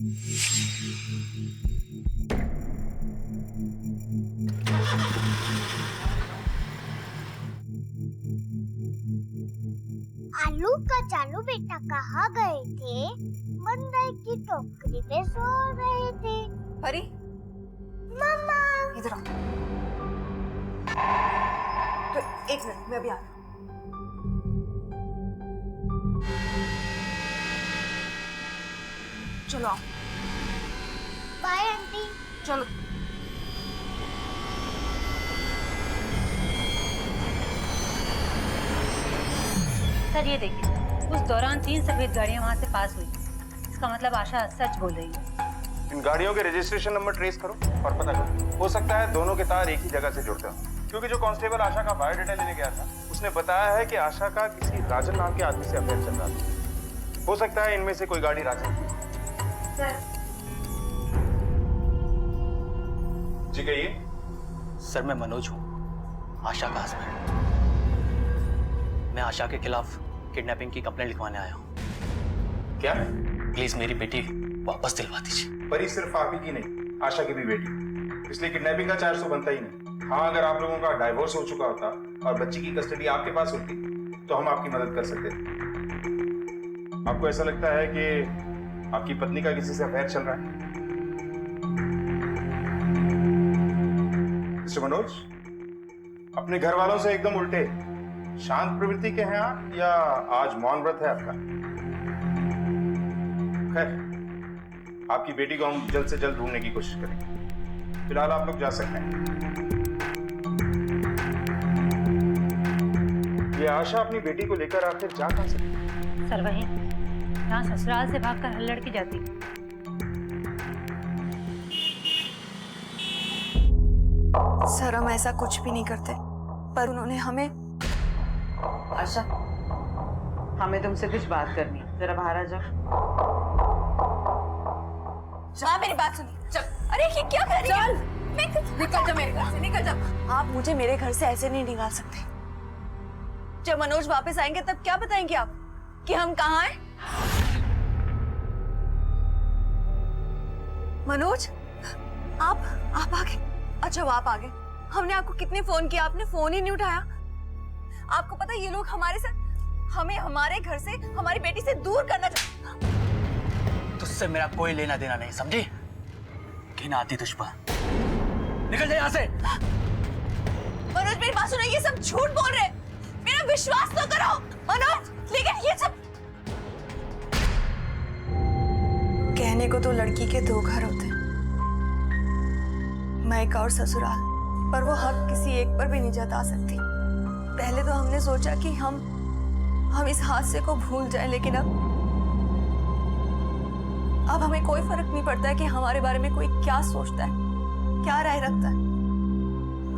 आलू कचालू बेटा कहाँ गए थे? बंदर की टोकरी में सो रहे थे। परी, मम्मा इधर आओ। तो एक मिनट, मैं अभी आ रहा हूँ। चलो आओ। Bye aunty. चलो। सर ये देखिए, उस दौरान 3 सफेद गाड़ियां वहां से पास हुई। इसका मतलब आशा सच बोल रही है। इन गाड़ियों के रजिस्ट्रेशन नंबर ट्रेस करो और पता करो। हो सकता है दोनों के तार एक ही जगह से जुड़ते हो, क्योंकि जो कांस्टेबल आशा का बायोडाटा लेने गया था उसने बताया है कि आशा का किसी राजन नाम के आदमी से अफेयर चल रहा था। हो सकता है इनमें से कोई गाड़ी राजन की। जी कहिए। सर मैं मनोज हूँ, आशा का हस्बैंड। मैं आशा के खिलाफ किडनैपिंग की कंप्लेंट लिखवाने आया हूँ। क्या? प्लीज मेरी बेटी वापस दिलवा दीजिए। परी सिर्फ आप ही की नहीं, आशा की भी बेटी, इसलिए किडनैपिंग का चार्ज तो बनता ही नहीं। हाँ, अगर आप लोगों का डाइवोर्स हो चुका होता और बच्ची की कस्टडी आपके पास होती तो हम आपकी मदद कर सकते थे। आपको ऐसा लगता है कि आपकी पत्नी का किसी से अफेयर चल रहा है? मिस्टर मनोज, अपने घर वालों से एकदम उल्टे, शांत प्रवृत्ति के हैं आप या आज मौन व्रत है आपका? खैर, आपकी बेटी को हम जल्द से जल्द ढूंढने की कोशिश करेंगे। फिलहाल आप लोग जा सकते हैं। ये आशा अपनी बेटी को लेकर आखिर जा कहां सकती? सर वहीं, यहाँ ससुराल से भागकर हर लड़की जाती। सर हम ऐसा कुछ भी नहीं करते, पर उन्होंने हमें। आशा, हमें तुमसे कुछ बात करनी है, जरा बाहर आ जाओ। हाँ मेरी बात सुनिए। चल। अरे ये क्या कर रही है? निकल जा मेरे घर से, निकल जा। आप मुझे मेरे घर से ऐसे नहीं निकाल सकते। जब मनोज वापस आएंगे तब क्या बताएंगे आप कि हम कहाँ हैं? मनोज, आप आ गए। अच्छा आप आ गए। हमने आपको कितने फोन किया, आपने फोन ही नहीं उठाया। आपको पता है ये लोग हमारे साथ, हमें हमारे घर से, हमारी बेटी से दूर करना चाहते। तुझसे मेरा कोई लेना देना नहीं, समझी? घिन आती तुझ पर। निकल जा यहाँ से। मनोज मेरी बात सुनो, ये सब झूठ बोल रहे हैं। मेरा विश्वास तो करो मनोज। लेकिन ये सब कहने को तो लड़की के 2 घर होते हैं, मायका और ससुराल, पर वो हक किसी एक पर भी नहीं जता सकती। पहले तो हमने सोचा कि हम इस हादसे को भूल जाएं, लेकिन अब हमें कोई फर्क नहीं पड़ता है कि हमारे बारे में कोई क्या सोचता है, क्या राय रखता है।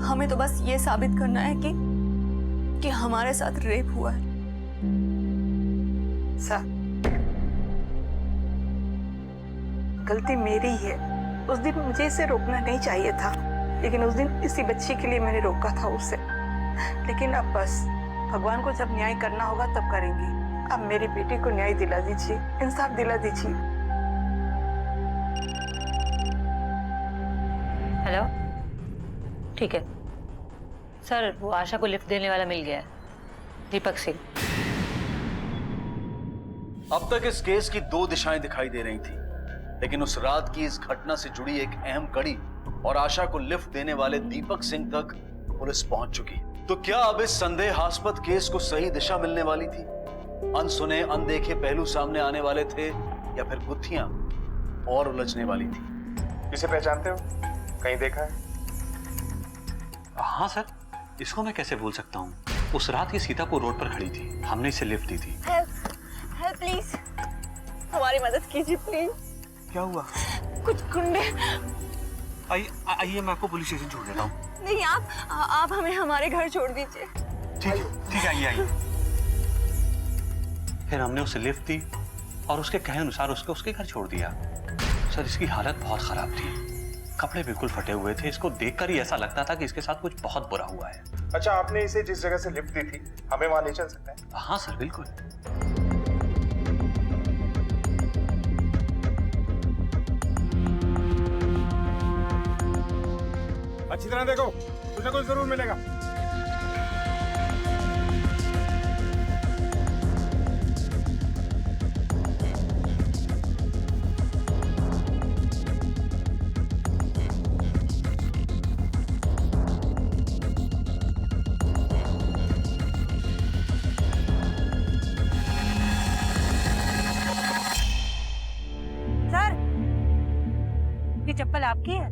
हमें तो बस ये साबित करना है कि हमारे साथ रेप हुआ है। सर, गलती मेरी ही है। उस दिन मुझे इसे रोकना नहीं चाहिए था, लेकिन उस दिन इसी बच्ची के लिए मैंने रोका था उसे। लेकिन अब बस भगवान को जब न्याय करना होगा तब करेंगे। अब मेरी बेटी को न्याय दिला दीजिए, इंसाफ दिला दीजिए। हेलो, ठीक है सर, वो आशा को लिफ्ट देने वाला मिल गया है, दीपक सिंह। अब तक इस केस की 2 दिशाएं दिखाई दे रही थी, लेकिन उस रात की इस घटना से जुड़ी एक अहम कड़ी और आशा को लिफ्ट देने वाले दीपक सिंह तक पुलिस पहुंच चुकी। तो क्या अब इस संदेहास्पद केस को सही दिशा मिलने वाली थी? अनसुने अनदेखे पहलू सामने आने वाले थे, या फिर गुत्थियां और उलझने वाली थी? इसे पहचानते हो? कहीं देखा है? हाँ सर, इसको मैं कैसे भूल सकता हूँ। उस रात ये सीतापुर रोड पर खड़ी थी, हमने इसे लिफ्ट दी थी। हेल्प प्लीज, हमारी मदद कीजिए प्लीज। क्या हुआ? कुछ गुंडे। आइए मैं आपको पुलिस स्टेशन छोड़ देता हूँ। नहीं, आप हमें हमारे घर छोड़ दीजिए। ठीक है, आइए। फिर हमने उसे लिफ्ट दी और उसके कहे अनुसार उसके घर छोड़ दिया। सर इसकी हालत बहुत खराब थी, कपड़े बिल्कुल फटे हुए थे। इसको देखकर ही ऐसा लगता था कि इसके साथ कुछ बहुत बुरा हुआ है। अच्छा, आपने इसे जिस जगह से लिफ्ट दी थी, हमें वहां ले चल सकते हैं? हाँ सर, बिल्कुल। अच्छी तरह देखो, कुछ ना कुछ जरूर मिलेगा। सर, ये चप्पल आपकी है?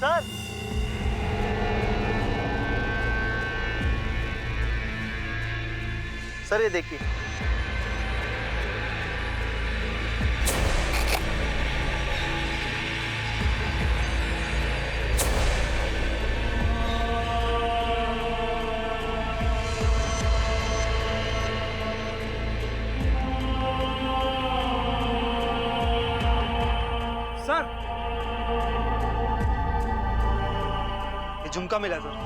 सर, सर ये देखिए। सर, ये झुमका मिला सर।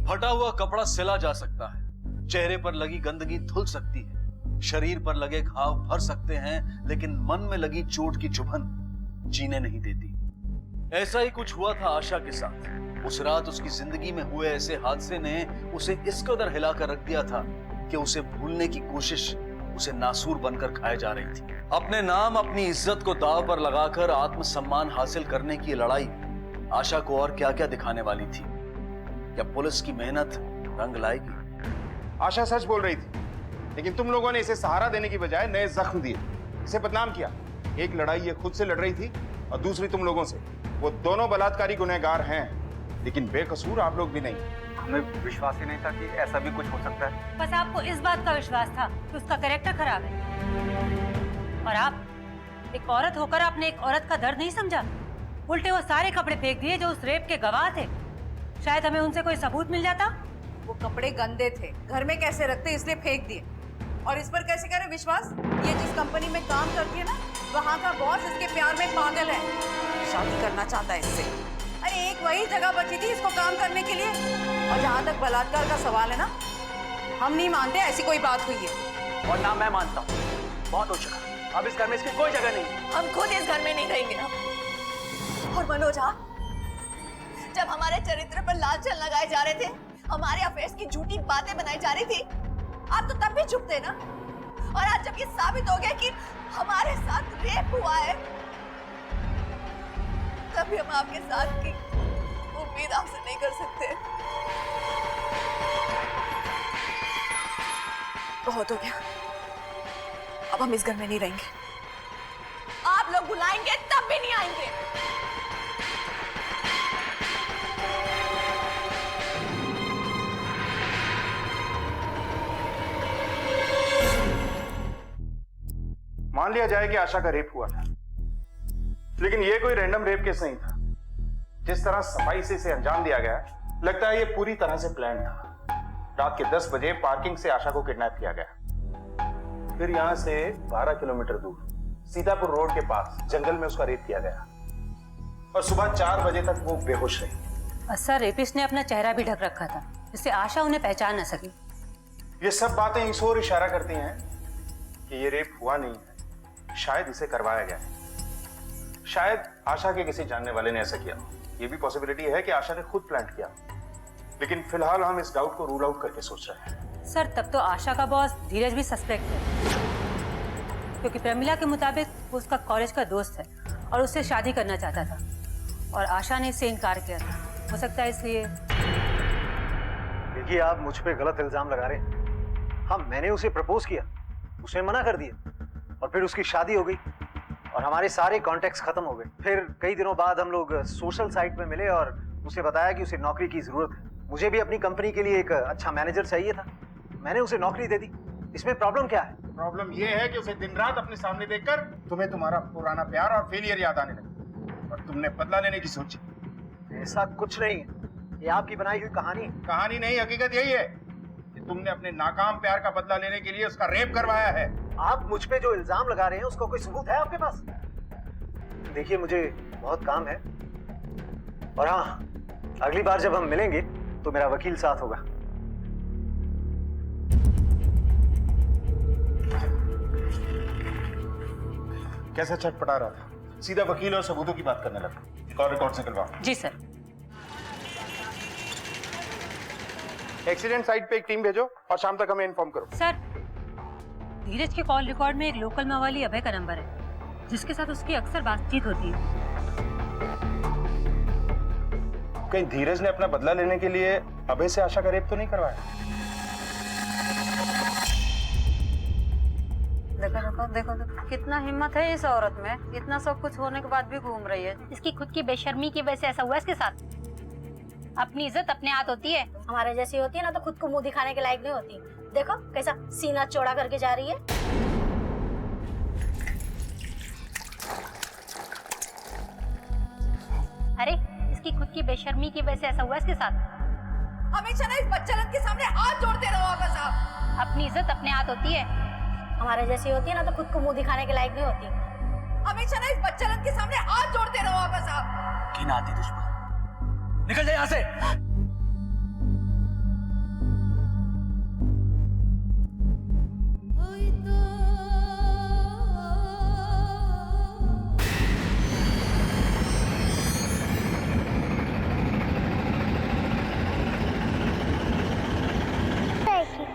फटा हुआ कपड़ा सिला जा सकता है, चेहरे पर लगी गंदगी धुल सकती है, शरीर पर लगे घाव भर सकते हैं, लेकिन मन में लगी चोट की चुभन जीने नहीं देती। ऐसा ही कुछ हुआ था आशा के साथ। उस रात उसकी जिंदगी में हुए ऐसे हादसे ने उसे इस कदर हिलाकर रख दिया था कि उसे भूलने की कोशिश उसे नासूर बनकर खाए जा रही थी। अपने नाम, अपनी इज्जत को दांव पर लगाकर आत्मसम्मान हासिल करने की लड़ाई आशा को और क्या क्या दिखाने वाली थी। क्या पुलिस की मेहनत रंग लाएगी? आशा सच बोल रही थी, लेकिन तुम लोगों ने इसे सहारा देने की बजाय नए जख्म दिए, इसे बदनाम किया। एक लड़ाई ये खुद से लड़ रही थी और दूसरी तुम लोगों से। वो दोनों बलात्कारी गुनहगार हैं, लेकिन बेकसूर आप लोग भी नहीं। हमें विश्वास ही नहीं था कि ऐसा भी कुछ हो सकता है। बस आपको इस बात का विश्वास था कि उसका कैरेक्टर खराब है, और आप एक औरत होकर आपने एक औरत का दर्द नहीं समझा। उल्टे वो सारे कपड़े फेंक दिए जो उस रेप के गवाह थे। शायद हमें उनसे कोई सबूत मिल जाता। वो कपड़े गंदे थे, घर में कैसे रखते इसलिए फेंक दिए। और इस पर कैसे करे विश्वास? ये जिस कंपनी में काम करती है ना, वहाँ का बॉस इसके प्यार में पागल है, शादी करना चाहता है इससे। अरे एक वही जगह बची थी इसको काम करने के लिए। और जहाँ तक बलात्कार का सवाल है ना, हम नहीं मानते ऐसी कोई बात हुई है। और ना मैं मानता हूँ, बहुत हो चुका। अब इस घर में इसकी कोई जगह नहीं। हम खुद इस घर में नहीं रहेंगे। और मनोज, जब हमारे चरित्र पर लांछन लगाए जा रहे थे, हमारे अफेयर्स की झूठी बातें बनाई जा रही थी, आप तो तब भी चुप थे ना। और आज जब ये साबित हो गया कि हमारे साथ रेप हुआ है, तभी हम आपके साथ की उम्मीद आपसे नहीं कर सकते। बहुत हो गया, अब हम इस घर में नहीं रहेंगे। आप लोग बुलाएंगे तब भी नहीं आएंगे। मान लिया जाए कि आशा का रेप हुआ था, लेकिन ये कोई रैंडम रेप केस नहीं था। जिस तरह सफाई से इसे अंजाम दिया गया, लगता है ये पूरी तरह से प्लान था। रात के 10 बजे पार्किंग से आशा को किडनैप किया गया, फिर यहां से 12 किलोमीटर दूर सीतापुर रोड के पास जंगल में उसका रेप किया गया, और सुबह 4 बजे तक वो बेहोश रही। सर, रेपिस्ट ने अपना चेहरा भी ढक रखा था, जिससे आशा उन्हें पहचान न सकी। ये सब बातें इस ओर इशारा करती हैं कि ये रेप हुआ नहीं है, शायद इसे करवाया गया है। शायद आशा के किसी जानने वाले ने ऐसा किया। ये भी पॉसिबिलिटी है कि आशा ने खुद प्लान किया, लेकिन फिलहाल हम इस डाउट को रूल आउट करके सोच रहे हैं। सर, तब तो आशा का बॉस धीरज भी सस्पेक्ट है। क्योंकि प्रमिला के मुताबिक वो उसका कॉलेज का दोस्त है और उससे शादी करना चाहता था और आशा ने इससे इनकार किया था। हो सकता है इसलिए। देखिए, आप मुझ पे गलत इल्जाम लगा रहे हैं। हाँ, मैंने उसे प्रपोज किया, उसने मना कर दिया और फिर उसकी शादी हो गई और हमारे सारे कॉन्टेक्ट्स खत्म हो गए। फिर कई दिनों बाद हम लोग सोशल साइट पे मिले और उसे बताया कि उसे नौकरी की जरूरत है। मुझे भी अपनी कंपनी के लिए एक अच्छा मैनेजर चाहिए था, मैंने उसे नौकरी दे दी। इसमें प्रॉब्लम क्या है? प्रॉब्लम ये है कि उसे दिन रात अपने सामने देखकर तुम्हें तुम्हारा पुराना प्यार और फेलियर याद आने लगा और तुमने बदला लेने की सोची। ऐसा कुछ नहीं है, ये आपकी बनाई हुई कहानी है। कहानी नहीं, हकीकत यही है कि तुमने अपने नाकाम प्यार का बदला लेने के लिए उसका रेप करवाया है। आप मुझ पे जो इल्जाम लगा रहे हैं उसका कोई सबूत है आपके पास? देखिए, मुझे बहुत काम है और हाँ, अगली बार जब हम मिलेंगे तो मेरा वकील साथ होगा। कैसा चटपटा रहा था, सीधा वकील और सबूतों की बात करने लगा। कॉल रिकॉर्ड से करवाओ। जी सर। एक्सीडेंट साइट पे एक टीम भेजो और शाम तक हमें इन्फॉर्म करो। सर, धीरज के कॉल रिकॉर्ड में एक लोकल मवाली अभय का नंबर है जिसके साथ उसकी अक्सर बातचीत होती है। कहीं धीरज ने अपना बदला लेने के लिए अभय से आशा का रेप तो नहीं करवाया? देखो कितना हिम्मत है इस औरत में, इतना सब कुछ होने के बाद भी घूम रही है। इसकी खुद की बेशर्मी की वजह से ऐसा हुआ इसके साथ। अपनी इज्जत अपने हाथ होती है, हमारे जैसी होती है ना तो खुद को मुंह दिखाने के लायक नहीं होती। देखो कैसा सीना चौड़ा करके जा रही है। अरे इसकी खुद की बेशर्मी की वजह से ऐसा हुआ इसके साथ। हमेशा ना इस बच्चालन के सामने हाथ जोड़ते रहो आगा साहब। अपनी इज्जत अपने हाथ होती है, हमारे जैसी होती है ना तो खुद को मुंह दिखाने के लायक नहीं होती। हमेशा ना इस बच्चालन के सामने हाथ जोड़ते रहो आगा साहब। की नाती दुश्मन, निकल जाए यहाँ से।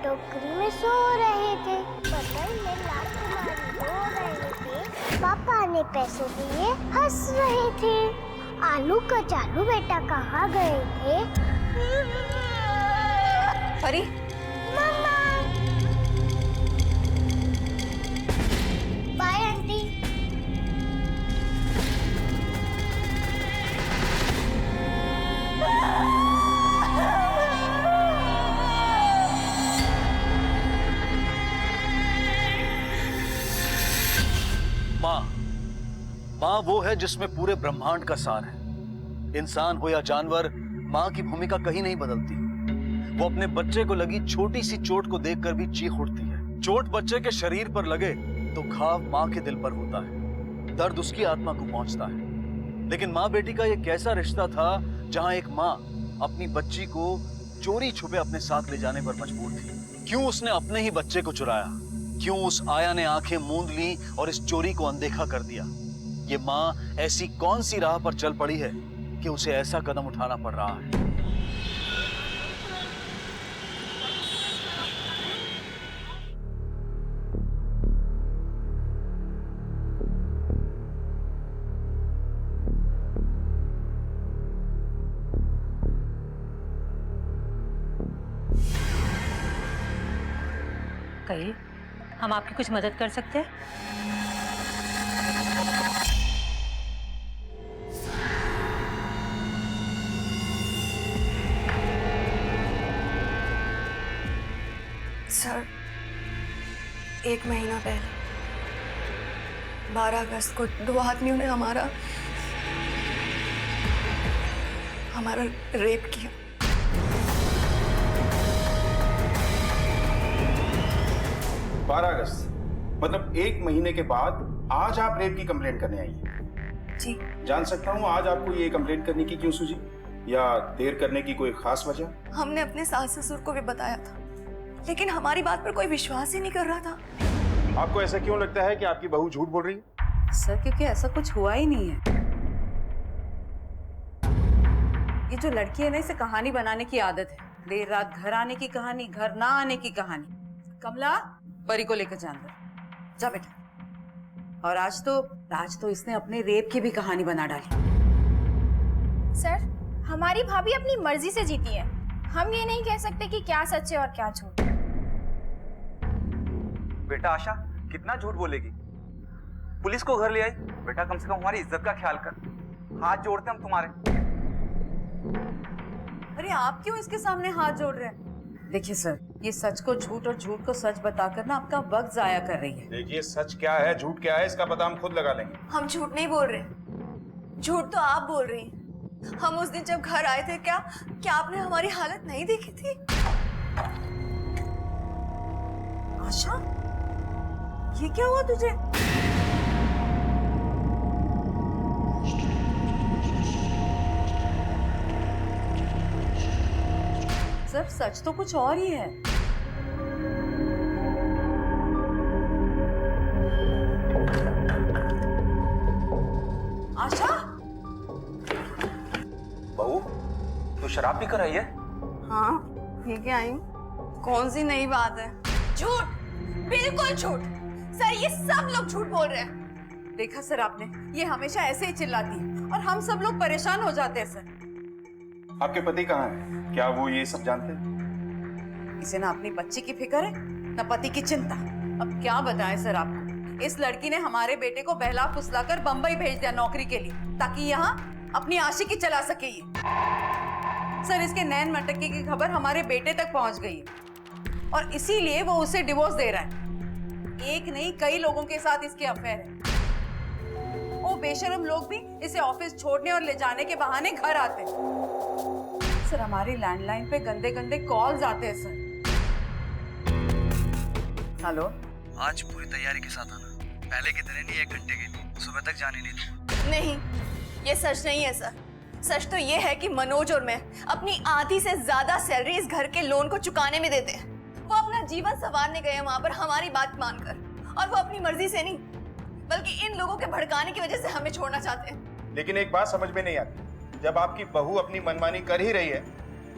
टोकरी में सो रहे थे, बगल में राजकुमारी रो रहे थे, पापा ने पैसे दिए हंस रहे थे। आलू कचालू बेटा कहाँ गए थे? परी, मम्मा। Bye aunty. माँ वो है जिसमें पूरे ब्रह्मांड का सार है। इंसान हो या जानवर, माँ की भूमिका कहीं नहीं बदलती। वो अपने बच्चे को लगी छोटी सी चोट को देखकर भी चीख उठती है। चोट बच्चे के शरीर पर लगे तो घाव माँ के दिल पर होता है, दर्द उसकी आत्मा को पहुंचता है। लेकिन माँ बेटी का ये कैसा रिश्ता था जहां एक माँ अपनी बच्ची को चोरी छुपे अपने साथ ले जाने पर मजबूर थी? क्यों उसने अपने ही बच्चे को चुराया? क्यों उस आया ने आंखें मूंद ली और इस चोरी को अनदेखा कर दिया? ये माँ ऐसी कौन सी राह पर चल पड़ी है कि उसे ऐसा कदम उठाना पड़ रहा है? कहिए, हम आपकी कुछ मदद कर सकते हैं? सर, 1 महीना पहले 12 अगस्त को 2 आदमियों ने हमारा रेप किया। अगस्त, मतलब 1 महीने के बाद आज आप रेप की कंप्लेंट करने आई हैं? जी। जान सकता हूँ आज आपको ये कंप्लेंट करने की क्यों सूझी, या देर करने की कोई खास वजह? हमने अपने सास ससुर को भी बताया था, लेकिन हमारी बात पर कोई विश्वास ही नहीं कर रहा था। आपको ऐसा क्यों लगता है कि आपकी बहू झूठ बोल रही है? सर, क्योंकि ऐसा कुछ हुआ ही नहीं है। ये जो लड़की है ना, इसे कहानी बनाने की आदत है। देर रात घर आने की कहानी, घर ना आने की कहानी। कमला, परी को लेकर जा अंदर। जा बेटा। और आज तो इसने अपने रेप की भी कहानी बना डाली। सर, हमारी भाभी अपनी मर्जी से जीती है। हम ये नहीं कह सकते कि क्या सच है और क्या झूठ। बेटा आशा कितना झूठ बोलेगी? पुलिस को घर ले आई। बेटा कम से कम हमारी इज्जत का ख्याल कर। हाथ जोड़ते हम तुम्हारे। अरे आप क्यों इसके सामने हाथ जोड़ रहे हैं? देखिए सर, ये सच को झूठ और झूठ को सच बताकर ना आपका वक्त जाया कर रही है। देखिए सच क्या है झूठ क्या है इसका पता हम खुद लगा लेंगे। हम झूठ नहीं बोल रहे, झूठ तो आप बोल रही हैं। हम उस दिन जब घर आए थे, क्या आपने हमारी हालत नहीं देखी थी? आशा, ये क्या हुआ तुझे? सर, सच तो कुछ और ही है। आशा, बहू तू शराब पी कर आई है? हाँ, पी के आई हूँ। कौन सी नई बात है? झूठ, बिल्कुल झूठ। सर, ये सब लोग झूठ बोल रहे हैं। देखा सर आपने, ये हमेशा ऐसे ही चिल्लाती है और हम सब लोग परेशान हो जाते हैं सर। आपके पति कहाँ हैं? क्या वो ये सब जानते हैं? इसे ना अपनी बच्ची की फिक्र है, ना पति की चिंता। अब क्या बताएं सर आपको, इस लड़की ने हमारे बेटे को बहला फुसलाकर बंबई भेज दिया नौकरी के लिए, ताकि यहाँ अपनी आशिकी चला सके ये। सर, इसके नैन मटकी की खबर हमारे बेटे तक पहुंच गई है और इसीलिए वो उसे डिवोर्स दे रहा है। एक नहीं, कई लोगों के साथ इसके अफेयर है। वो बेशरम लोग भी इसे ऑफिस छोड़ने और ले जाने के बहाने घर आते हैं। सर, हमारी लैंडलाइन पे गंदे गंदे कॉल्स आते हैं सर। हेलो, आज पूरी तैयारी के साथ आना। पहले की तरह नहीं 1 घंटे के लिए, सुबह तक जाने नहीं दूंगा। नहीं, ये सच नहीं है सर। सच तो ये है कि मनोज और मैं अपनी आधी से ज्यादा सैलरी इस घर के लोन को चुकाने में देते हैं। वो अपना जीवन संवारने गए हैं वहां पर हमारी बात मानकर, और वो अपनी मर्जी से नहीं बल्कि इन लोगों के भड़काने की वजह से हमें छोड़ना चाहते हैं। लेकिन एक बात समझ में नहीं आती, जब आपकी बहू अपनी मनमानी कर ही रही है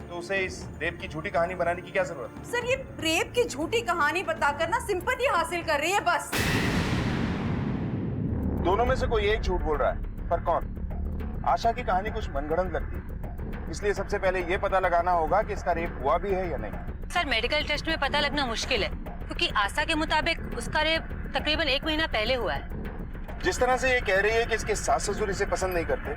तो उसे इस रेप की झूठी कहानी बनाने की क्या जरूरत है? सर, ये रेप की झूठी कहानी बताकर ना सिंपैथी हासिल कर रही है बस। दोनों में से कोई एक झूठ बोल रहा है, पर कौन? आशा की कहानी कुछ मनगढ़ंत लगती है, इसलिए सबसे पहले ये पता लगाना होगा कि इसका रेप हुआ भी है या नहीं। सर, मेडिकल टेस्ट में पता लगना मुश्किल है, क्योंकि आशा के मुताबिक उसका रेप तकरीबन 1 महीना पहले हुआ है। जिस तरह से ये कह रही है कि इसके सास ससुर इसे पसंद नहीं करते,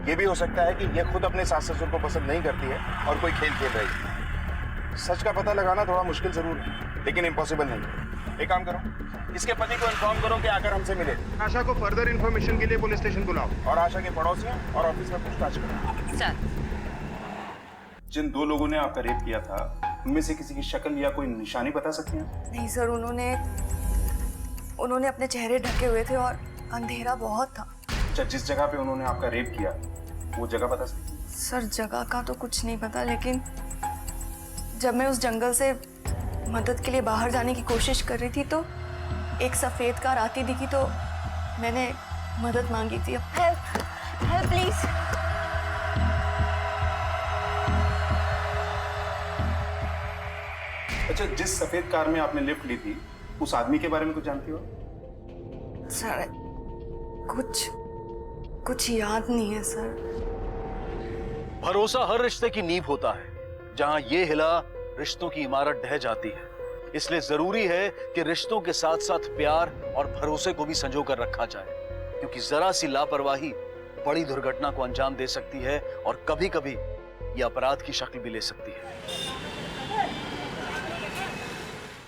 ये भी हो सकता है कि ये खुद अपने सास ससुर को पसंद नहीं करती है और कोई खेल खेल रही है। सच का पता लगाना थोड़ा मुश्किल जरूर है, लेकिन इम्पॉसिबल नहीं। एक काम करो, इसके पति को इन्फॉर्म करो कि आकर हमसे मिले। आशा को फर्दर इन्फॉर्मेशन के लिए पुलिस स्टेशन बुलाओ और आशा के पड़ोसियों और ऑफिस में पूछताछ करो। सर, जिन 2 लोगों ने आपका रेप किया था, उनमें से किसी की शक्ल या कोई निशानी बता सकते हैं? नहीं सर, उन्होंने अपने चेहरे ढके हुए थे और अंधेरा बहुत था। अच्छा, जिस जगह पे उन्होंने आपका रेप किया वो जगह बता सकते हैं? सर, जगह का तो कुछ नहीं पता, लेकिन जब मैं उस जंगल से मदद के लिए बाहर जाने की कोशिश कर रही थी तो एक सफेद कार आती दिखी, तो मैंने मदद मांगी थी। Help please. अच्छा, जिस सफेद कार में आपने लिफ्ट ली थी, उस आदमी के बारे में कुछ जानती हो? सर, कुछ याद नहीं है सर। भरोसा हर रिश्ते की नींव होता है। जहां ये हिला, रिश्तों की इमारत ढह जाती है। इसलिए जरूरी है कि रिश्तों के साथ साथ प्यार और भरोसे को भी संजो कर रखा जाए, क्योंकि जरा सी लापरवाही बड़ी दुर्घटना को अंजाम दे सकती है और कभी कभी ये अपराध की शक्ल भी ले सकती है।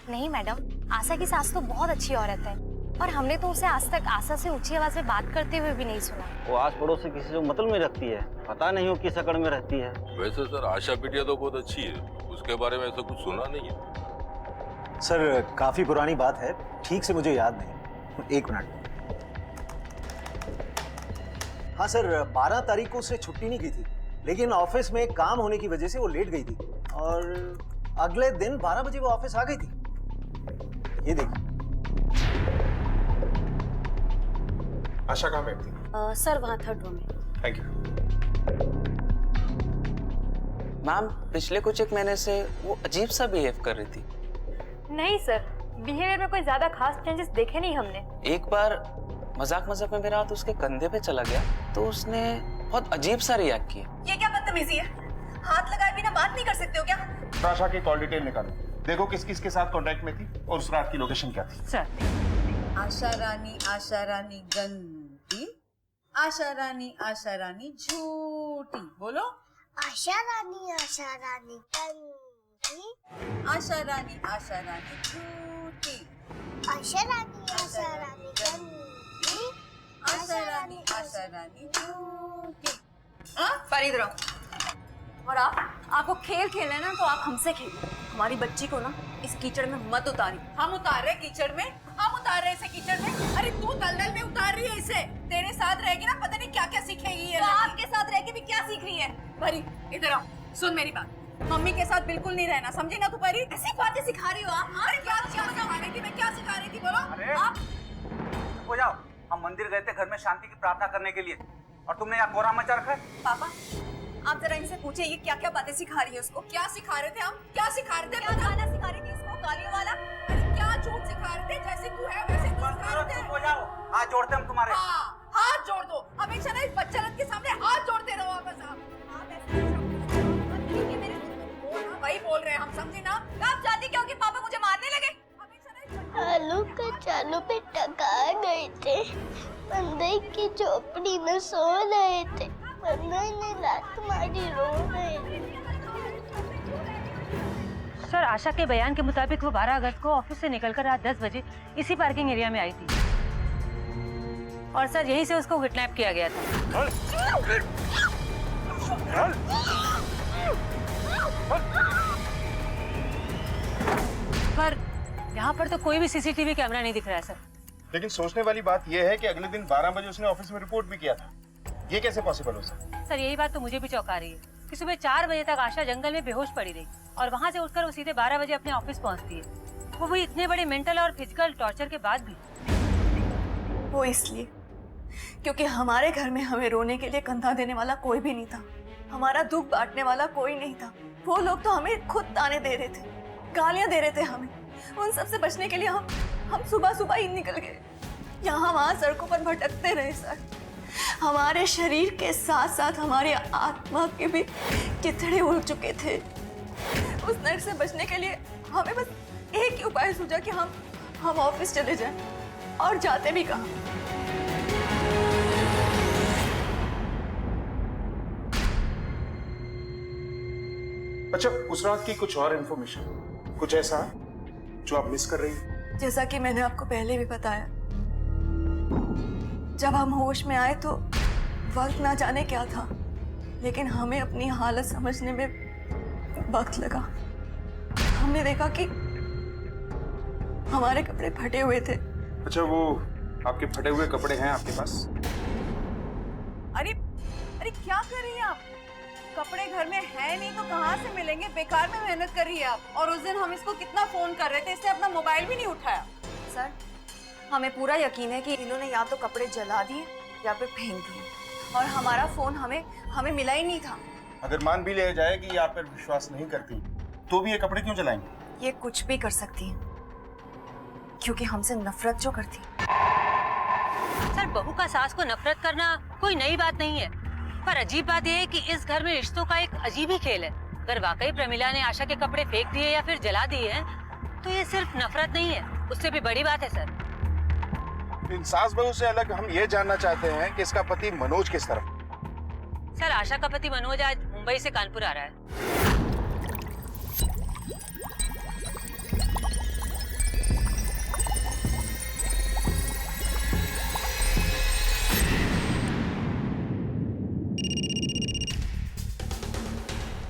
नहीं मैडम, आशा की सास तो बहुत अच्छी औरत है और हमने तो उसे आज तक आशा से ऊंची आवाज में बात करते हुए भी नहीं सुना। वो आस पड़ोस से किसी से मतलब में रखती है, पता नहीं वो किस अकड़ में रहती है। वैसे सर, आशा बिटिया तो बहुत अच्छी है, उसके बारे में ऐसा कुछ सुना नहीं है। सर, काफी पुरानी बात है, ठीक से मुझे याद नहीं। 1 मिनट। हाँ सर, 12 तारीख को उसने छुट्टी नहीं की थी, लेकिन ऑफिस में काम होने की वजह से वो लेट गई थी और अगले दिन 12 बजे वो ऑफिस आ गई थी। ये देखिए। आशा कहाँ बैठती? सर, वहाँ 3rd रूम में। Thank you. मैम, पिछले कुछ 1 महीने से वो अजीब सा बिहेव कर रही थी। नहीं सर, बिहेवियर में कोई ज्यादा खास चेंजेस देखे नहीं हमने। एक बार मजाक मजाक में मेरा हाथ उसके कंधे पे चला गया तो उसने बहुत अजीब सा रिएक्ट किया। ये क्या बदतमीजी है? हाथ लगाए बिना बात नहीं कर सकते हो क्या? आशा की कॉल डिटेल निकालो, देखो किस किस के साथ कांटेक्ट में थी और उस रात की लोकेशन क्या थी। सर आशा रानी गंदी, आशा रानी झूठी। बोलो। आशा रानी गंदी, आशा रानी झूठी, आशा रानी गंदी, आशा रानी झूठी। पर इधर आओ। और आपको खेल खेलना है ना तो आप हमसे खेलो। हमारी बच्ची को ना इस कीचड़ में मत उतारी। हम उतार रहे कीचड़ में, हम उतार रहे इसे कीचड़ में। अरे तू दलदल में उतार रही है इसे। तेरे साथ रहेगी ना पता नहीं क्या क्या सीखेगी ये। तो आपके साथ रह के भी क्या सीख रही है? परी इधर आओ, सुन मेरी बात। मम्मी के साथ बिल्कुल नहीं रहना, समझी ना तू परी? ऐसी बातें सिखा रही हो आप? अरे क्या सिखा रही थी मैं? क्या सिखा रही थी बोलो? अरे आप हो जाओ, हम मंदिर गए थे घर में शांति की प्रार्थना करने के लिए और तुमने यहाँ कोहराम मचा रखा है। पापा आप जरा इनसे पूछिए ये क्या क्या बातें सिखा रही है उसको। क्या सिखा रहे थे हम? क्या सिखा रहे थे? क्या गाना सिखा रही थी इसको गालियों वाला? अरे क्या झूठ सिखा रहे थे? जैसे तू है वैसे तू सिखा रहे थे। हो जाओ, हाथ जोड़ते हम तुम्हारे। हाँ, हाथ जोड़ दो। हमेशा ना इस बच्चन के सामने हाथ जोड़ते रहो बस आप ऐसे मेरे वही बोल रहे हैं हम, समझे ना? आप जानती क्यों कि पापा मुझे मारने लगे? आलू कचालू बेटा कहाँ गए थे? मंदिर की झोपड़ी में सो रहे थे। मंदिर ने लात मारी, रो रहे थे। सर आशा के बयान के मुताबिक वो 12 अगस्त को ऑफिस से निकलकर रात 10 बजे इसी पार्किंग एरिया में आई थी और सर यहीं से उसको किडनैप किया गया था। पर यहाँ पर तो कोई भी सीसीटीवी कैमरा नहीं दिख रहा है सर। लेकिन सोचने वाली बात यह है कि अगले दिन 12 बजे उसने ऑफिस में रिपोर्ट भी किया था। ये कैसे पॉसिबल हो सकता? सर यही बात तो मुझे भी चौंका रही है कि सुबह 4 बजे तक आशा जंगल में बेहोश पड़ी रही और वहाँ से उठकर वो सीधे 12 बजे अपने ऑफिस पहुँचती है, वो भी इतने बड़े मेंटल और फिजिकल टॉर्चर के बाद भी। वो इसलिए क्योंकि हमारे घर में हमें रोने के लिए कंधा देने वाला कोई भी नहीं था, हमारा दुख बांटने वाला कोई नहीं था। वो लोग तो हमें खुद ताने दे रहे थे, गालियां दे रहे थे हमें। उन सब से बचने के लिए हम सुबह सुबह ही निकल गए, यहाँ वहाँ सड़कों पर भटकते रहे सर। हमारे शरीर के साथ साथ हमारे आत्मा के भी चिथड़े उड़ चुके थे। उस नर्क से बचने के लिए हमें बस एक ही उपाय सूझा कि हम ऑफिस चले जाएं, और जाते भी कहाँ। अच्छा, उस रात की कुछ और इन्फॉर्मेशन, कुछ ऐसा जो आप मिस कर रही हैं? जैसा कि मैंने आपको पहले भी बताया, जब हम होश में आए तो वक्त ना जाने क्या था, लेकिन हमें अपनी हालत समझने में वक्त लगा। हमने देखा कि हमारे कपड़े फटे हुए थे। अच्छा, वो आपके फटे हुए कपड़े हैं आपके पास? अरे क्या कर रही हैं आप? कपड़े घर में है नहीं तो कहाँ से मिलेंगे? बेकार में मेहनत कर रही है आप। और उस दिन हम इसको कितना फोन कर रहे थे, इसने अपना मोबाइल भी नहीं उठाया। सर हमें पूरा यकीन है कि इन्होंने या तो कपड़े जला दिए या फिर फेंक दिए, और हमारा फोन हमें मिला ही नहीं था। अगर मान भी लिया जाए कि ये आप पर विश्वास नहीं करती, तो भी ये कपड़े क्यों जलाएंगे? ये कुछ भी कर सकती है क्योंकि हमसे नफरत जो करती। सर बहू का सास को नफरत करना कोई नई बात नहीं है, पर अजीब बात यह है कि इस घर में रिश्तों का एक अजीब ही खेल है। अगर वाकई प्रमिला ने आशा के कपड़े फेंक दिए या फिर जला दिए हैं तो ये सिर्फ नफरत नहीं है, उससे भी बड़ी बात है सर। इन सास बहू से अलग हम ये जानना चाहते हैं कि इसका पति मनोज किस तरफ? सर आशा का पति मनोज आज मुंबई से कानपुर आ रहा है।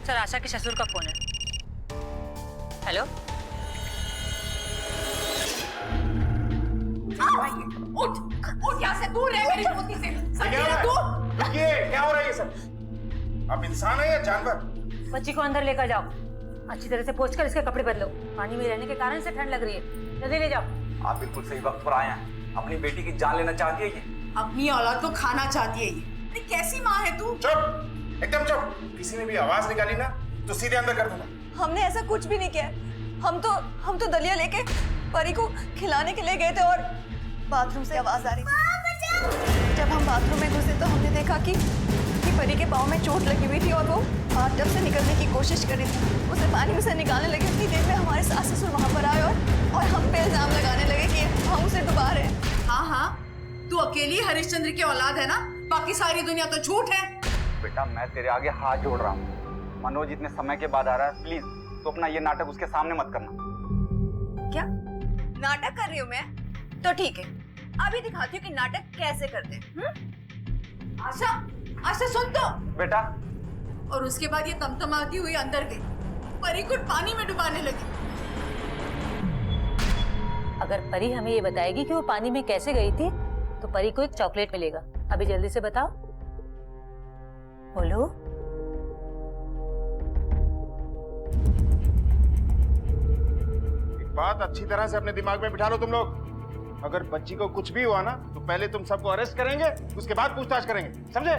सर आशा के ससुर का फोन है। हेलो, उठ यहाँ से, दूर रह मेरी पोती से। क्या हो रहा है ये सब? आप इंसान है या जानवर? बच्ची को अंदर लेकर जाओ, अच्छी तरह से पोंछकर इसके कपड़े बदलो। पानी में रहने के कारण से ठंड लग रही है, जल्दी ले जाओ। आप बिल्कुल सही वक्त पर आए हैं। अपनी बेटी की जान लेना चाहती है ये? अपनी औलाद को खाना चाहती है ये। कैसी माँ है तू? चुप, एकदम चुप। किसी ने भी आवाज निकाली ना तो सीधे अंदर कर दूंगा। हमने ऐसा कुछ भी नहीं किया। हम तो दलिया लेके परी को खिलाने के लिए गए थे और बाथरूम से आवाज आ रही थी। जब हम बाथरूम में घुसे तो हमने देखा कि परी के पाँव में चोट लगी हुई थी और वो बाथ टब से निकलने की कोशिश कर रही थी। उसे पानी में से निकालने लगे। इतनी देर में हमारे सास ससुर वहाँ पर आए और हम पे इल्जाम लगाने लगे कि हम उसे डुबा रहे हैं। हाँ हाँ, तू अकेली हरिश्चंद्र की औलाद है ना, बाकी सारी दुनिया तो झूठ है। बेटा मैं तेरे आगे हाथ जोड़ रहा हूँ, मनोज इतने समय के बाद आ रहा है, प्लीज तो अपना ये नाटक उसके सामने मत करना। क्या नाटक कर रही हूँ मैं? तो ठीक है, अभी दिखाती हूँ कि नाटक कैसे करते हैं। आशा, आशा सुन तो। बेटा। और उसके बाद ये तमतमाती हुई अंदर गई, परी को पानी में डुबाने लगी। अगर परी हमें ये बताएगी कि वो पानी में कैसे गई थी तो परी को एक चॉकलेट मिलेगा। अभी जल्दी से बताओ, बोलो। एक बात अच्छी तरह से अपने दिमाग में बिठा लो तुम लोग, अगर बच्ची को कुछ भी हुआ ना तो पहले तुम सबको अरेस्ट करेंगे, उसके बाद पूछताछ करेंगे, समझे?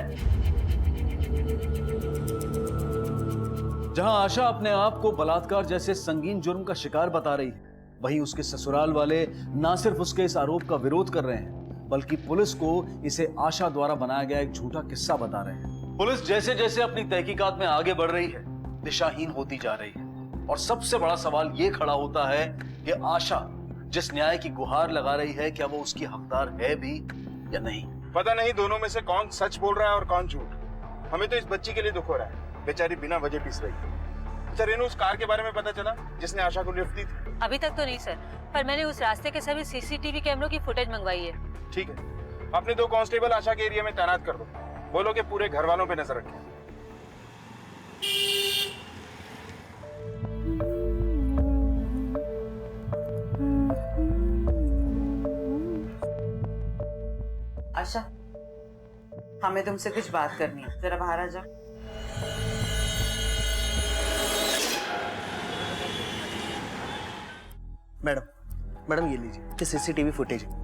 जहां आशा अपने आप को बलात्कार जैसे संगीन जुर्म का शिकार बता रही है, वहीं उसके ससुराल वाले ना सिर्फ उसके इस आरोप का विरोध कर रहे हैं बल्कि पुलिस को इसे आशा द्वारा बनाया गया एक झूठा किस्सा बता रहे हैं। पुलिस जैसे जैसे अपनी तहकीकात में आगे बढ़ रही है, दिशाहीन होती जा रही है और सबसे बड़ा सवाल ये खड़ा होता है कि आशा जिस न्याय की गुहार लगा रही है, क्या वो उसकी हकदार है भी या नहीं? पता नहीं दोनों में से कौन सच बोल रहा है और कौन झूठ। हमें तो इस बच्ची के लिए दुख हो रहा है, बेचारी बिना वजह पिस रही है। अच्छा रेनू, उस कार के बारे में पता चला जिसने आशा को लिफ्ट दी थी? अभी तक तो नहीं सर, पर मैंने उस रास्ते के सभी सीसीटीवी कैमरों की फुटेज मंगवाई है। ठीक है, अपने 2 कांस्टेबल आशा के एरिया में तैनात कर दो, बोलो कि पूरे घर वालों पे नजर रखें। आशा, हमें तुमसे कुछ बात करनी है, जरा बाहर आ जाओ। मैडम ये लीजिए, ये सीसीटीवी फुटेज है।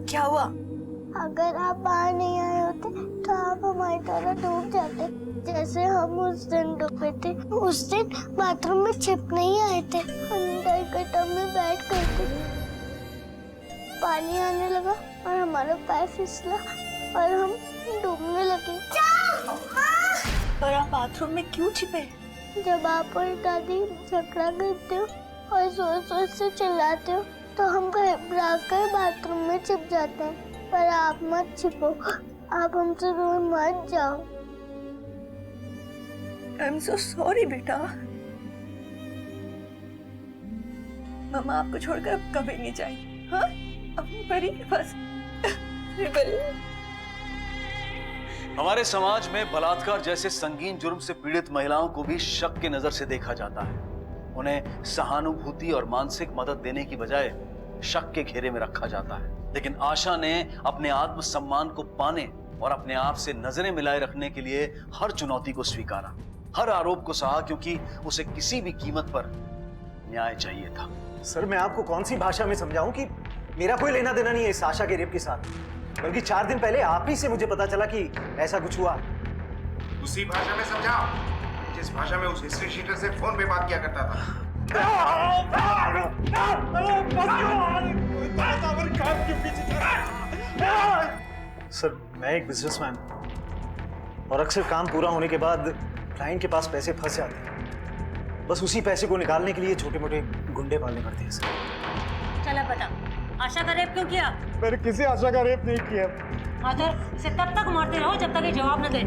क्या हुआ? अगर आप बाहर नहीं आए होते तो आप हमारी तरह डूब जाते, जैसे हम उस दिन डूबे थे। उस दिन बाथरूम में छिप नहीं आए थे, अंदर के टब में बैठ गए थे। पानी आने लगा और हमारा पैर फिसला और हम डूबने लगे। पर आप बाथरूम में क्यों छिपे? जब आप और दादी झगड़ा करते हो और जोर जोर से चिल्लाते हो तो हम घबरा कर बाथरूम में छिप जाते हैं, पर आप मत छिपो, आप हमसे दूर मत जाओ। आई एम सो सॉरी बेटा। मामा आपको छोड़कर अब कभी नहीं जाएंगे। हाँ, अपनी परी के पास। परी। हमारे समाज में बलात्कार जैसे संगीन जुर्म से पीड़ित महिलाओं को भी शक की नजर से देखा जाता है। उन्हें सहानुभूति और मानसिक मदद देने की बजाय शक के घेरे में रखा जाता है। लेकिन आशा ने अपने आत्मसम्मान को पाने और अपने आप से नजरें मिलाए रखने के लिए हर चुनौती को स्वीकारा, हर आरोप को सहा, क्योंकि उसे किसी भी कीमत पर न्याय चाहिए था। सर मैं आपको कौन सी भाषा में समझाऊं कि मेरा कोई लेना देना नहीं है इस आशा के रेप के साथ, बल्कि 4 दिन पहले आप ही से मुझे पता चला कि ऐसा कुछ हुआ। उसी भाषा में समझाओ जिस भाषा में उस हिस्ट्री शीटर से फोन पे बात किया करता था। सर मैं एक बिजनेसमैन और अक्सर काम पूरा होने के बाद क्लाइंट के पास पैसे फंस जाते हैं, बस उसी पैसे को निकालने के लिए छोटे मोटे गुंडे पालने पड़ते हैं सर। चला बता, आशा का रेप क्यों किया? मैंने किसी आशा का रेप नहीं किया। हाँ तो इसे तब तक मारते रहो जब तक ये जवाब न दे।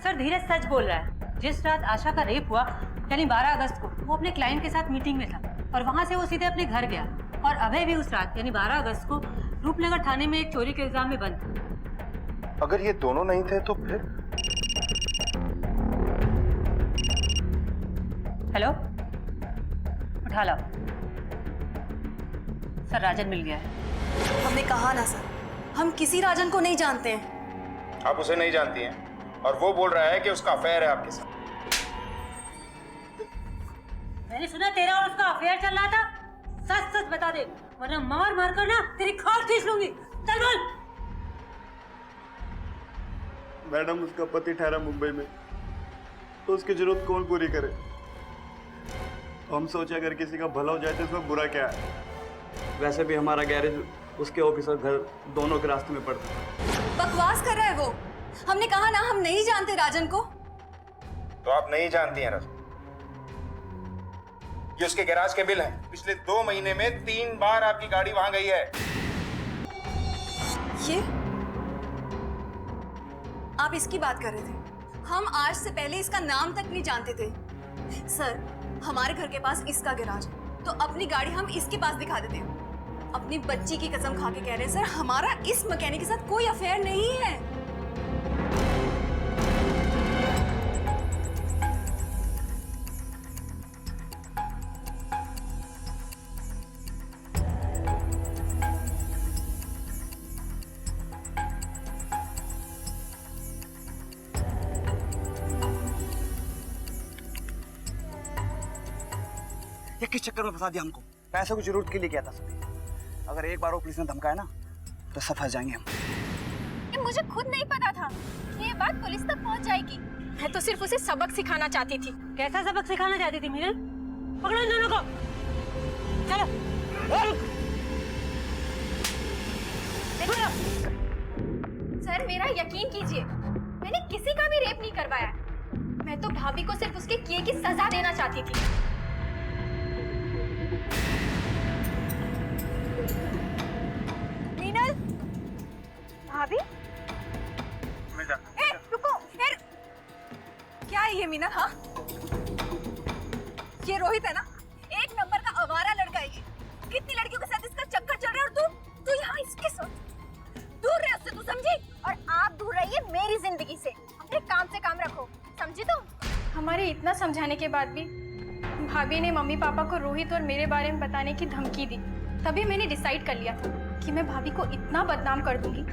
सर धीरज सच बोल रहा है। जिस रात आशा का रेप हुआ यानी 12 अगस्त को वो अपने क्लाइंट के साथ मीटिंग में था और वहां से वो सीधे अपने घर गया और अभय भी उस रात यानी 12 अगस्त को रूपनगर थाने में एक चोरी के इल्जाम में बंद था। अगर ये दोनों नहीं थे तो फिर हेलो, उठा लो। सर राजन मिल गया है। हमने कहा ना सर, हम किसी राजन को नहीं जानते हैं। आप उसे नहीं जानती हैं और वो बोल रहा है कि उसका अफेयर है आपके साथ। मैंने सुना तेरा और उसका अफेयर चल रहा था। सच सच बता दे, वरना मार मार कर ना तेरी खाल खींच लूंगी। चल बोल। मैडम, उसका पति ठहरा मुंबई में, तो उसकी जरूरत कौन पूरी करे? हम सोचे अगर किसी का भला हो जाए तो इसमें बुरा क्या है? वैसे भी हमारा गैरेज उसके ऑफिस और घर दोनों के रास्ते में पड़ता है। बकवास कर रहा है वो। हमने कहा ना हम नहीं जानते राजन को। तो आप नहीं जानती हैं रजनी। ये उसके गैराज के बिल हैं। पिछले 2 महीने में 3 बार आपकी गाड़ी वहां गई है। ये आप इसकी बात कर रहे थे? हम आज से पहले इसका नाम तक नहीं जानते थे। सर, हमारे घर के पास इसका गैराज है, तो अपनी गाड़ी हम इसके पास दिखा देते हैं। अपनी बच्ची की कसम खा के कह रहे हैं सर, हमारा इस मैकेनिक के साथ कोई अफेयर नहीं है। ये किस चक्कर में फंसा दिया हमको? पैसों की जरूरत के लिए किया था सब। अगर एक बार वो पुलिस ने धमकाया ना तो सब फंस जाएंगे हम। ये मुझे खुद नहीं पता था कि ये बात पुलिस तक पहुंच जाएगी। मैं तो सिर्फ उसे सबक सिखाना चाहती थी। कैसा सबक सिखाना चाहती थी मीनल? पकड़ो इन दोनों को। चलो। सर, मेरा यकीन कीजिए, मैंने किसी का भी रेप नहीं करवाया। मैं तो भाभी को सिर्फ उसके किए की सजा देना चाहती थी। मीनल, भाभी? ए, रुको। क्या है ये मीनल? हाँ, ये रोहित है ना? 1 नंबर का आवारा लड़का है ये। कितनी लड़कियों के साथ इसका चक्कर चल रहा है और तू यहाँ इसके साथ। दूर रहे उससे, तू समझी? और आप दूर रहिए मेरी जिंदगी से। अपने काम से काम रखो, समझी तुम? हमारे इतना समझाने के बाद भी भाभी ने मम्मी पापा को रोहित और मेरे बारे में बताने की धमकी दी। तभी मैंने डिसाइड कर लिया था कि मैं भाभी को इतना बदनाम कर दूंगी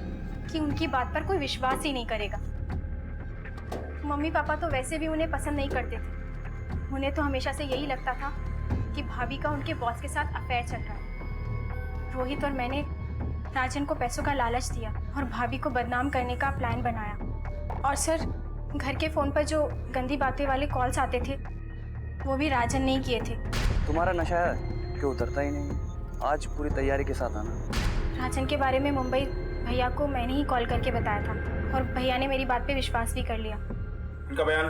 कि उनकी बात पर कोई विश्वास ही नहीं करेगा। मम्मी पापा तो वैसे भी उन्हें पसंद नहीं करते थे। उन्हें तो हमेशा से यही लगता था कि भाभी का उनके बॉस के साथ अफेयर चल रहा है। रोहित और मैंने राजन को पैसों का लालच दिया और भाभी को बदनाम करने का प्लान बनाया। और सर, घर के फ़ोन पर जो गंदी बातें वाले कॉल्स आते थे वो भी राजन ने ही किए थे। तुम्हारा नशा है कि उतरता ही नहीं। आज पूरी तैयारी के साथ आना। राजन के बारे में मुंबई भैया को मैंने ही कॉल करके बताया था और भैया ने मेरी बात पे विश्वास भी कर लिया। इनका बयान।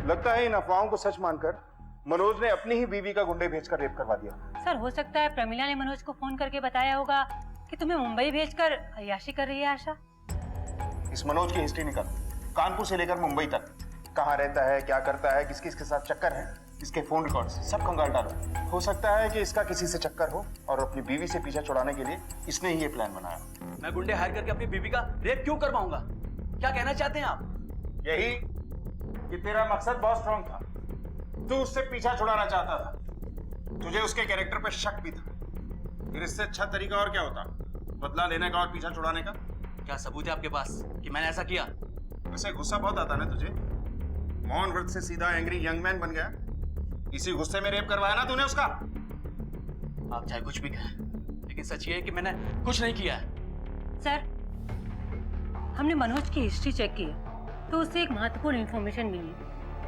लगता है इन अफवाहों को सच मानकर मनोज ने अपनी ही बीवी का गुंडे भेजकर रेप करवा दिया। सर, हो सकता है प्रमिला ने मनोज को फोन करके बताया होगा कि तुम्हें मुंबई भेजकर अय्याशी कर रही है आशा। इस मनोज की हिस्ट्री निकाल, कानपुर से लेकर मुंबई तक। कहाँ रहता है, क्या करता है, किस किस के साथ चक्कर है, इसके फोन रिकॉर्ड्स सब खंगाल डालो। हो सकता है कि इसका किसी से चक्कर हो और अपनी बीवी से पीछा छुड़ाने के लिए इसने ही ये प्लान बनाया। मैं गुंडे हायर करके अपनी बीवी का रेप क्यों करवाऊंगा? क्या कहना चाहते हैं आप? यही कि तेरा मकसद बहुत स्ट्रांग था। तू उससे पीछा छुड़ाना चाहता था। तुझे उसके कैरेक्टर पे शक भी था। फिर इससे अच्छा तरीका और क्या होता, बदला लेने का और पीछा छुड़ाने का? क्या सबूत है आपके पास कि मैंने ऐसा किया? वैसे गुस्सा बहुत आता ना तुझे। मौन व्रत से सीधा एंग्री यंग मैन बन गया। इसी गुस्से में रेप करवाया ना तूने उसका। आप चाहे कुछ भी कहें, लेकिन सच ये है कि मैंने कुछ नहीं किया है। सर, हमने मनोज की हिस्ट्री चेक की है तो उससे एक महत्वपूर्ण इंफॉर्मेशन मिली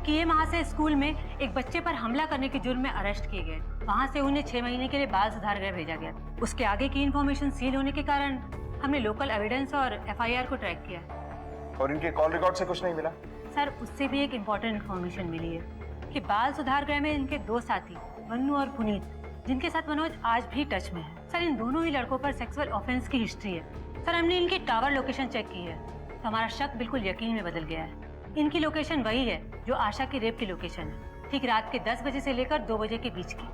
कि ये वहाँ से स्कूल में एक बच्चे पर हमला करने के जुर्म में अरेस्ट किए गए। वहाँ से उन्हें 6 महीने के लिए बाल सुधार गृह भेजा गया। उसके आगे की इंफॉर्मेशन सील होने के कारण हमने लोकल एविडेंस और FIR को ट्रैक किया। और इनके कॉल रिकॉर्ड से कुछ नहीं मिला? सर, उससे भी एक इम्पोर्टेंट इन्फॉर्मेशन मिली है कि बाल सुधार गृह में इनके 2 साथी वन्नू और पुनीत, जिनके साथ मनोज आज भी टच में है। सर, इन दोनों ही लड़कों पर सेक्सुअल ऑफेंस की हिस्ट्री है। सर, हमने इनकी टावर लोकेशन चेक की है तो हमारा शक बिल्कुल यकीन में बदल गया है। इनकी लोकेशन वही है जो आशा की रेप की लोकेशन है, ठीक रात के 10 बजे से लेकर 2 बजे के बीच की।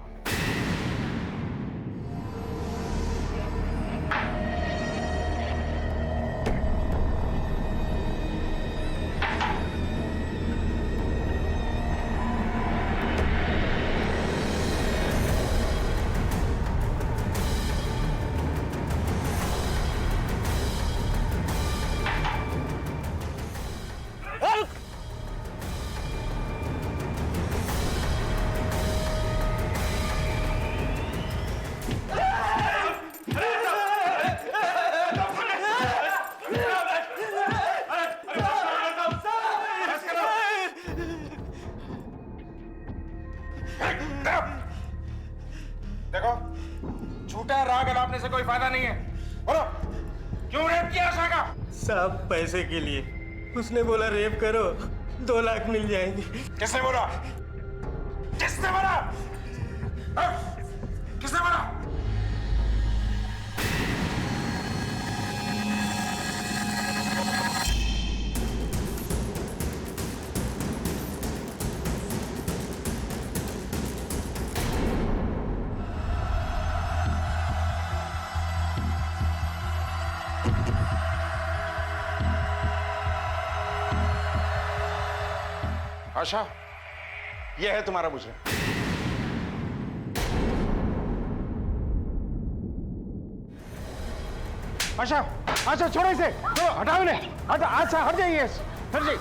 देखो, झूठा राग अलापने से कोई फायदा नहीं है। बोलो, क्यों रेप किया आशा का? साहब पैसे के लिए। उसने बोला रेप करो 2 लाख मिल जाएंगे। किसने बोला? किसने बोला? किसने बोला? आशा, यह है तुम्हारा मुजरिम। आशा, आशा छोड़ो इसे, छोड़ो, हटाओ इन्हें, हटा, आशा हट जाइए, हट जाइए,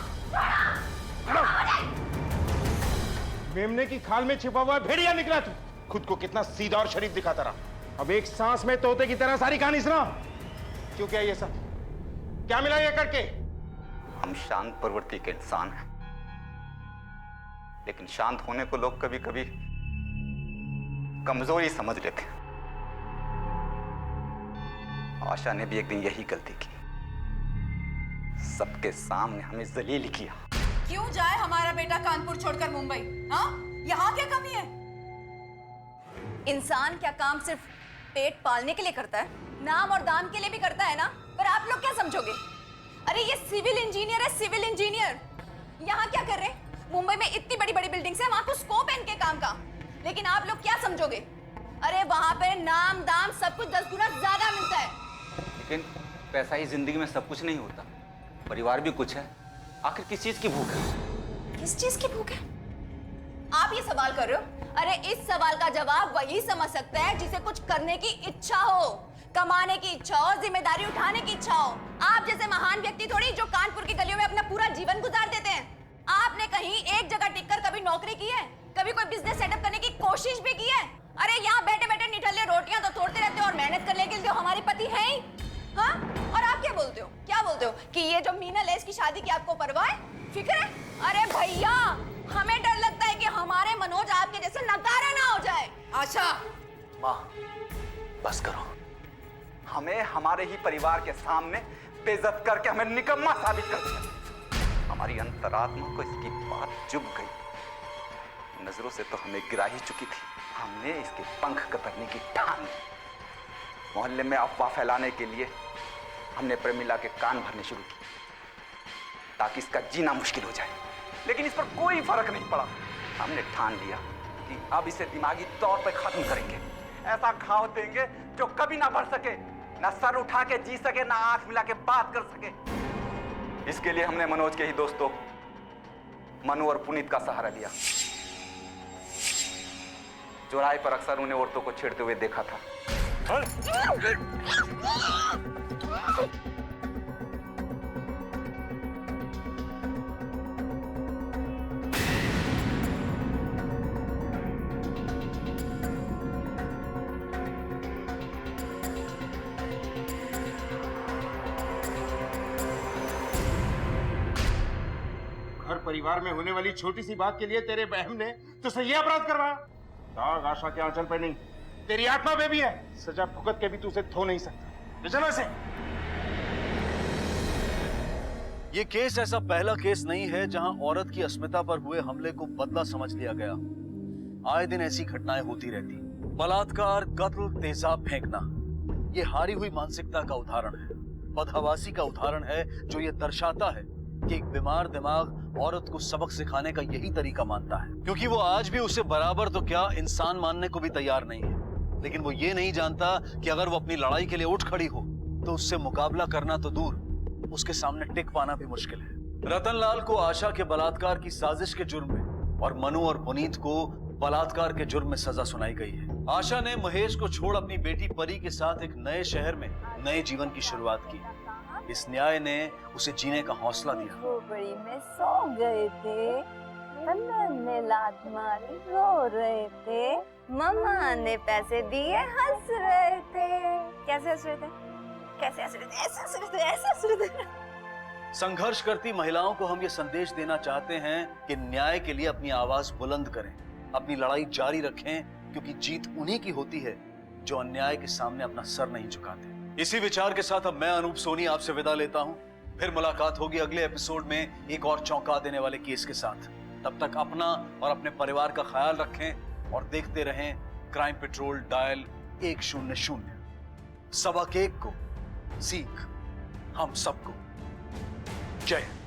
मेमने की खाल में छिपा हुआ भेड़िया निकला तू। खुद को कितना सीधा और शरीफ दिखाता रहा। अब एक सांस में तोते की तरह सारी कहानी सुना। क्यों किया ये सब? क्या मिला ये करके? हम शांत प्रवृत्ति के इंसान हैं, लेकिन शांत होने को लोग कभी कभी कमजोरी समझ लेते हैं। आशा ने भी एक दिन यही गलती की, सबके सामने हमें जलील किया। क्यों जाए हमारा बेटा कानपुर छोड़कर मुंबई? हाँ, यहाँ क्या कमी है? इंसान क्या काम सिर्फ पेट पालने के लिए करता है? नाम और दाम के लिए भी करता है ना? पर आप लोग क्या समझोगे? अरे ये सिविल इंजीनियर है, सिविल इंजीनियर। यहाँ क्या कर रहे हैं? मुंबई में इतनी बड़ी बड़ी बिल्डिंग्स है, वहां तो स्कोप है इनके काम का। लेकिन आप लोग क्या समझोगे? अरे वहां पे नाम दाम सब कुछ 10 गुना ज्यादा मिलता है। लेकिन पैसा ही जिंदगी में सब कुछ नहीं होता, परिवार भी कुछ है। आखिर किस चीज की भूख है? किस चीज की भूख है? आप ये सवाल कर रहे हो? अरे इस सवाल का जवाब वही समझ सकता है जिसे कुछ करने की इच्छा हो, कमाने की इच्छा हो, जिम्मेदारी उठाने की इच्छा हो। आप जैसे महान व्यक्ति थोड़ी जो कानपुर की गलियों में अपना पूरा जीवन गुजार देते हैं। आपने कहीं एक जगह टिककर कभी नौकरी की है? कभी कोई बिजनेस सेटअप करने की कोशिश भी की है? अरे यहाँ बैठे बैठे निठल्ले रोटियां तो तोड़ते रहते हो और मेहनत करने के लिए हमारे पति हैं ही। हाँ? और आप क्या बोलते हो? क्या बोलते हो कि ये जो मीना लेस की शादी की आपको परवाह है, फिक्र है? अरे भैया, हमें डर लगता है कि हमारे मनोज आपके जैसे नकारा ना हो जाए। आशा, माँ बस करो। हमें हमारे ही परिवार के सामने बेइज्जत करके हमें निकम्मा साबित कर दिया। हमारी अंतरात्मा को इसकी बात चुभ गई। नजरों से तो हमें गिरा ही चुकी थी। हमने इसके पंख कतरने की ठान ली। मोहल्ले में अफवाह फैलाने के लिए हमने प्रमिला के कान भरने शुरू किए ताकि इसका जीना मुश्किल हो जाए। लेकिन इस पर कोई फर्क नहीं पड़ा। हमने ठान लिया कि अब इसे दिमागी तौर पर खत्म करेंगे। ऐसा घाव देंगे जो कभी ना बढ़ सके, ना सर उठा के जी सके, ना आंख मिला के बात कर सके। इसके लिए हमने मनोज के ही दोस्तों मनु और पुनीत का सहारा लिया। चौराहे पर अक्सर उन्हें औरतों को छेड़ते हुए देखा था। घर परिवार में होने वाली छोटी सी बात के लिए तेरे बहन ने तो सही अपराध करवाया। दाग आशा के आंचल पे नहीं, तेरी आत्मा पे भी है। सजा भुगत के भी तू उसे धो नहीं सकता। ले चलो इसे। ये केस ऐसा पहला केस नहीं है जहां औरत की अस्मिता पर हुए हमले को बदला समझ लिया गया। आए दिन ऐसी घटनाएं होती रहती। बलात्कार, कत्ल, तेजाब फेंकना, ये हारी हुई मानसिकता का उदाहरण है। बदहवासी का उदाहरण है जो ये दर्शाता है कि एक बीमार दिमाग औरत को सबक सिखाने का यही तरीका मानता है, क्योंकि वो आज भी उसे बराबर तो क्या इंसान मानने को भी तैयार नहीं है। लेकिन वो ये नहीं जानता कि अगर वो अपनी लड़ाई के लिए उठ खड़ी हो तो उससे मुकाबला करना तो दूर, उसके सामने टिक पाना भी मुश्किल है। रतनलाल को आशा के बलात्कार की साजिश के जुर्म में और मनु और पुनीत को बलात्कार के जुर्म में सजा सुनाई गई है। आशा ने महेश को छोड़ अपनी बेटी परी के साथ एक नए शहर में नए जीवन की शुरुआत की। इस न्याय ने उसे जीने का हौसला दिया। खोपड़ी में सो गए थे, अंदर में लात मारी रो रहे थे, मम्मा ने पैसे दिए हंस रहे थे। कैसे हंस रहे थे? कैसे हंस रहे थे? ऐसे हंस रहे थे, ऐसे हंस रहे थे। संघर्ष करती महिलाओं को हम ये संदेश देना चाहते हैं कि न्याय के लिए अपनी आवाज बुलंद करें, अपनी लड़ाई जारी रखें, क्योंकि जीत उन्हीं की होती है जो अन्याय के सामने अपना सर नहीं झुकाते। इसी विचार के साथ अब मैं अनूप सोनी आपसे विदा लेता हूं। फिर मुलाकात होगी अगले एपिसोड में एक और चौंका देने वाले केस के साथ। तब तक अपना और अपने परिवार का ख्याल रखें और देखते रहें क्राइम पेट्रोल डायल 100। सबक एक को सीख हम सबको। जय हिंद।